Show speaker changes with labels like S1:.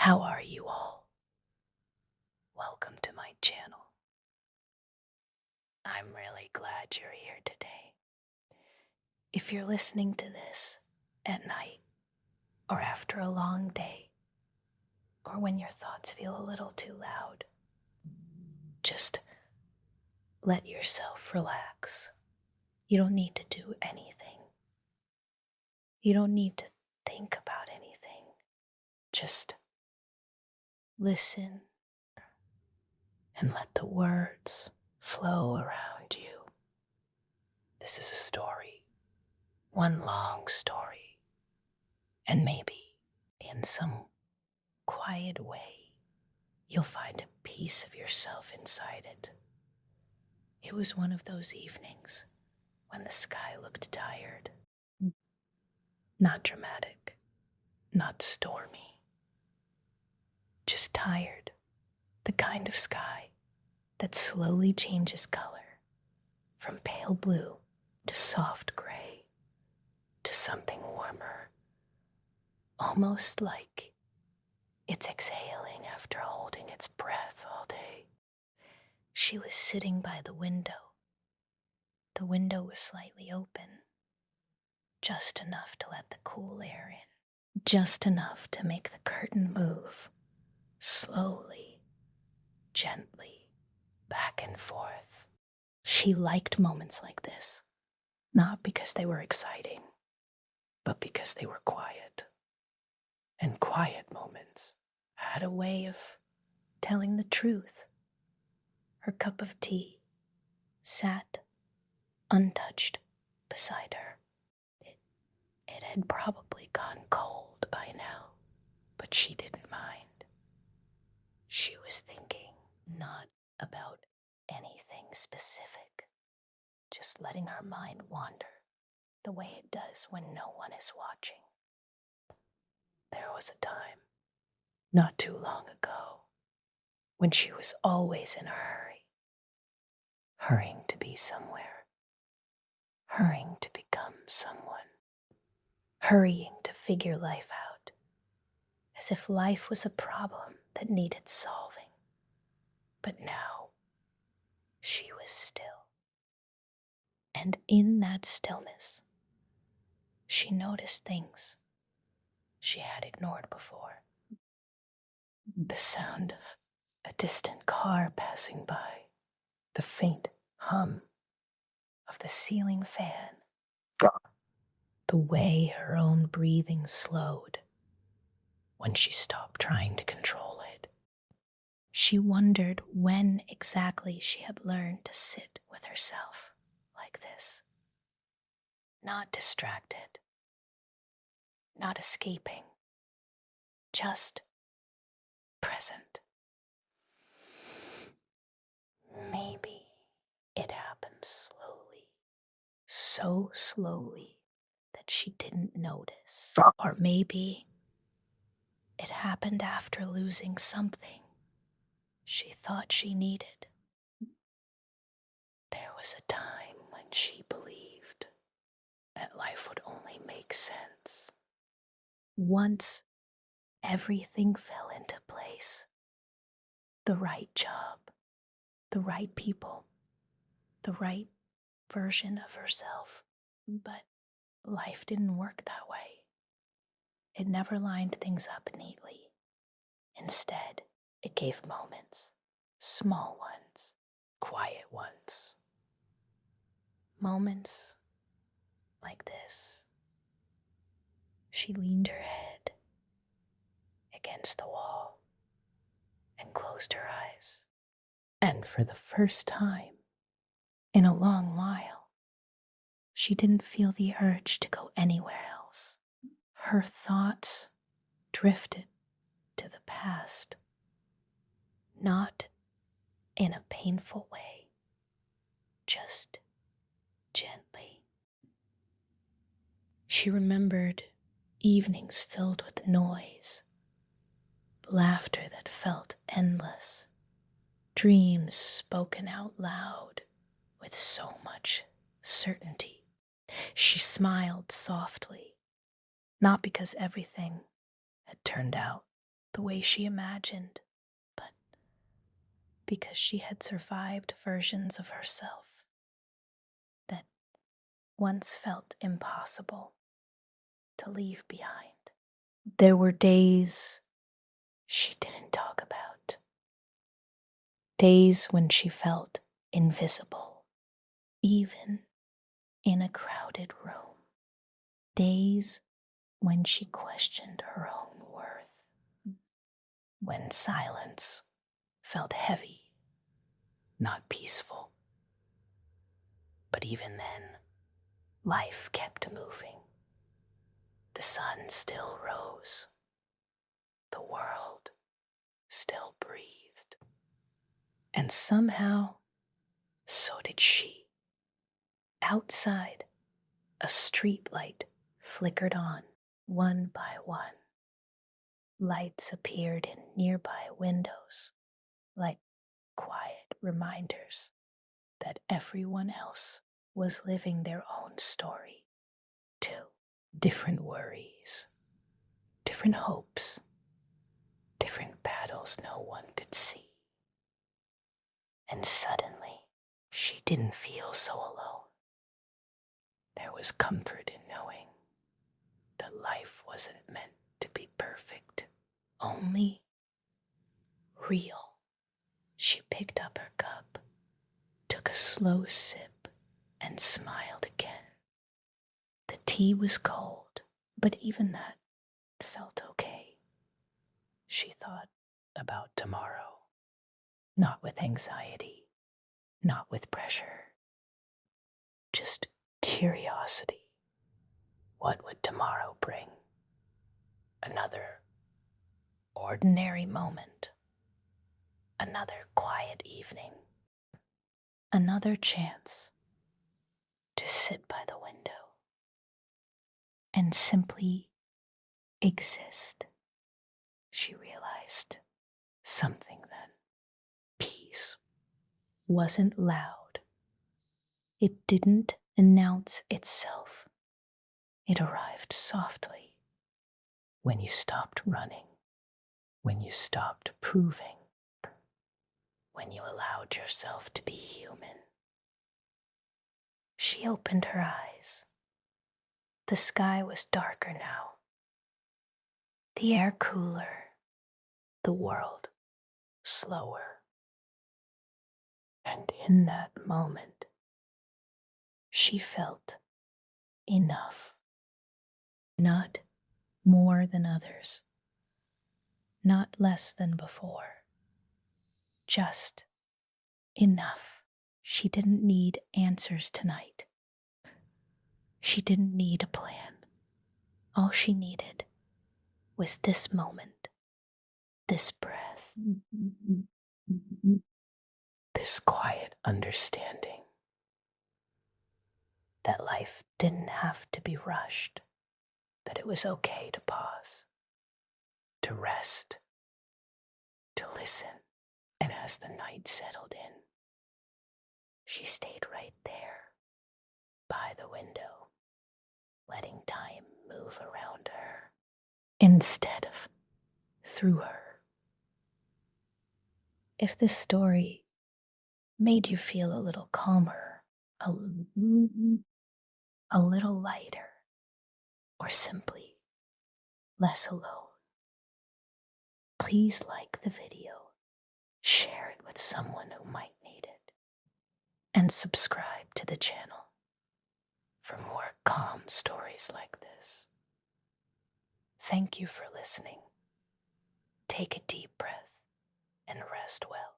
S1: How are you all? Welcome to my channel. I'm really glad you're here today. If you're listening to this at night, or after a long day, or when your thoughts feel a little too loud, just let yourself relax. You don't need to do anything. You don't need to think about anything. Just listen and let the words flow around you. This is a story, one long story, and maybe in some quiet way you'll find a piece of yourself inside it. It was one of those evenings when the sky looked tired, not dramatic, not stormy, just tired, the kind of sky that slowly changes color from pale blue to soft gray to something warmer, almost like it's exhaling after holding its breath all day. She was sitting by the window. The window was slightly open, just enough to let the cool air in, just enough to make the curtain move, slowly, gently, back and forth. She liked moments like this, not because they were exciting, but because they were quiet. And quiet moments had a way of telling the truth. Her cup of tea sat untouched beside her. It had probably gone cold by now, but she didn't mind. She was thinking not about anything specific, just letting her mind wander the way it does when no one is watching. There was a time, not too long ago, when she was always in a hurry, hurrying to be somewhere, hurrying to become someone, hurrying to figure life out, as if life was a problem that needed solving. But now, she was still. And in that stillness, she noticed things she had ignored before. The sound of a distant car passing by, the faint hum of the ceiling fan, the way her own breathing slowed when she stopped trying to control it. She wondered when exactly she had learned to sit with herself like this. Not distracted, not escaping, just present. Maybe it happened slowly, so slowly that she didn't notice. Or maybe it happened after losing something she thought she needed. There was a time when she believed that life would only make sense once everything fell into place. The right job, the right people, the right version of herself. But life didn't work that way. It never lined things up neatly. Instead, it gave moments, small ones, quiet ones. Moments like this. She leaned her head against the wall and closed her eyes. And for the first time in a long while, she didn't feel the urge to go anywhere else. Her thoughts drifted to the past, not in a painful way, just gently. She remembered evenings filled with noise, laughter that felt endless, dreams spoken out loud with so much certainty. She smiled softly, not because everything had turned out the way she imagined, but because she had survived versions of herself that once felt impossible to leave behind. There were days she didn't talk about, days when she felt invisible, even in a crowded room, days when she questioned her own worth, when silence felt heavy, not peaceful. But even then, life kept moving. The sun still rose. The world still breathed. And somehow, so did she. Outside, a street light flickered on, one by one. Lights appeared in nearby windows, like quiet reminders that everyone else was living their own story, too. Different worries, different hopes, different battles no one could see. And suddenly, she didn't feel so alone. There was comfort in knowing that life wasn't meant to be perfect, only real. She picked up her cup, took a slow sip, and smiled again. The tea was cold, but even that felt okay. She thought about tomorrow, not with anxiety, not with pressure, just curiosity. What would tomorrow bring? Another ordinary moment, another quiet evening, another chance to sit by the window and simply exist. She realized something then. Peace wasn't loud. It didn't announce itself. It arrived softly when you stopped running, when you stopped proving, when you allowed yourself to be human. She opened her eyes. The sky was darker now, the air cooler, the world slower. And in that moment, she felt enough. Not more than others, not less than before, just enough. She didn't need answers tonight. She didn't need a plan. All she needed was this moment, this breath, this quiet understanding that life didn't have to be rushed, that it was okay to pause, to rest, to listen. And as the night settled in, she stayed right there by the window, letting time move around her instead of through her. If this story made you feel a little calmer, a little lighter, or simply less alone, please like the video, share it with someone who might need it, and subscribe to the channel for more calm stories like this. Thank you for listening. Take a deep breath and rest well.